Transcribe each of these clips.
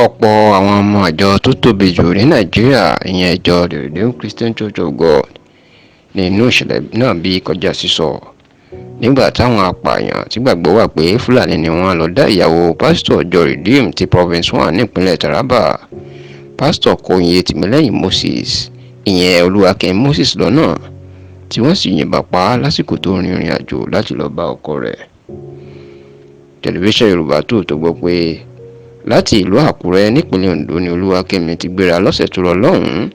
Ọ̀pọ̀ àwọn ọmọ ìjọ tó tóbi jù ní Nàìjíríà, ìyẹn ìjọ The Redeemed Christian Church of God, ní inú ìṣẹ̀lẹ̀ náà bí kọjá sísọ nígbà táwọn apààyàn tí gbàgbọ́ wà pé Fúlàní ni wọ́n lọ dá ìyàwó pásítọ̀ ìjọ Redeemed ti Province 1 nípínlẹ̀ Taraba, pásítọ̀ Kóyè Tìmílẹ́yìn Moses, ìyẹn Olúwakẹ́mi Moses lọ́nà, tí wọ́n sì yìnbọn pa á lásìkò tó rin ìrìn àjò láti lọ bá ọkọ rẹ̀. Tẹlifíṣàn Yorùbá Tòótọ́ gbọ́ pé láti ìlú Àkúrẹ́ nípínlẹ̀ Ondo ni Olúwakẹ́mi ti gbéra lọ́sẹ̀ tó lọ lọ́hùn-ún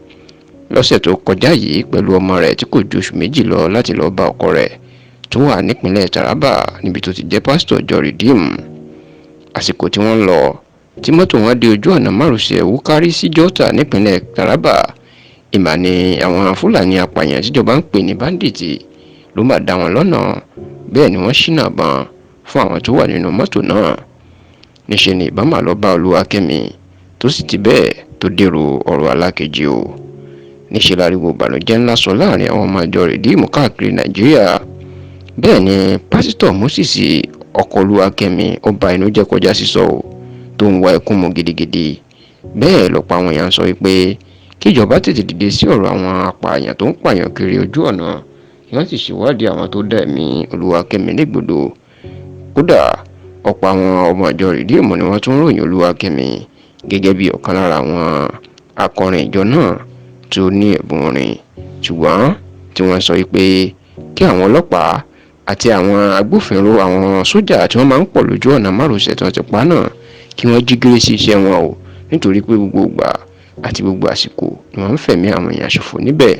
lọ́sẹ̀ tó kọjá yìí pẹ̀lú ọmọ rẹ̀ tí kò ju oṣù méjì lọ láti lọ bá ọkọ rẹ̀ tó wà nípínlẹ̀ Taraba níbi tó ti jẹ́ pásítọ̀ ìjọ Redeemed. Àsìkò tí wọ́n lọ tí mọ́tò wọn dé ojú ọ̀nà márosẹ̀ Wúkárí sí Jọ́tà nípínlẹ̀ Taraba, ìmà ni àwọn Fúlàní apààyàn tíjọba ń pè ní báńdíìtì ló máa dá wọn lọ́nà, bẹ́ẹ̀ ni wọ́n ṣínà bọn fún àwọn tó wà nínú mọ́tò náà. Níṣe ni ìbọn máa lọ bá Olúwakẹ́mi tó sì ti bẹ́ẹ̀ tó dèrò ọ̀rọ̀ alákejì o. Níṣe láriwo ìbànújẹ́ ńlá sọ láàrin àwọn ọmọ ìjọ Redeemed káàkiri Nàìjíríà. Bẹ́ẹ̀ ni pásítọ̀ Moses ọkọ Olúwakẹ́mi ó ba inú jẹ́ kọjá sísọ o, tó ń wá ẹkún mu gidigidi. Bẹ́ẹ̀ lọ́pọ̀ àwọn èèyàn sọ wípé kíjọba tètè dìde sí ọ̀rọ̀ àwọn apààyàn tó ń pààyàn kiri ojú ọ̀nà kí wọ́n sì ṣèwádìí àwọn tó dá ẹ̀mí Olúwakẹ́mi légbodò. Kódà ọ̀pọ̀ àwọn ọmọ ìjọ Redeemed ni wọ́n tún ròyìn Olúwakẹ́mi gẹ́gẹ́ bí ọ̀kan lára àwọn akọrin ìjọ náà tó ní ẹ̀bùn orin, ṣùgbọ́n tí wọ́n sọ wípé kí àwọn ọlọ́pàá àti àwọn agbófinró, àwọn sójà tí wọ́n máa ń pọ̀ lójú ọ̀nà márosẹ̀ tí wọ́n ti pa náà, kí wọ́n jí gìrì sí iṣẹ́ wọn o, nítorí pé gbogbo ìgbà àti gbogbo àsìkò ni wọ́n ń fẹ̀mí àwọn èèyàn ṣòfò níbẹ̀.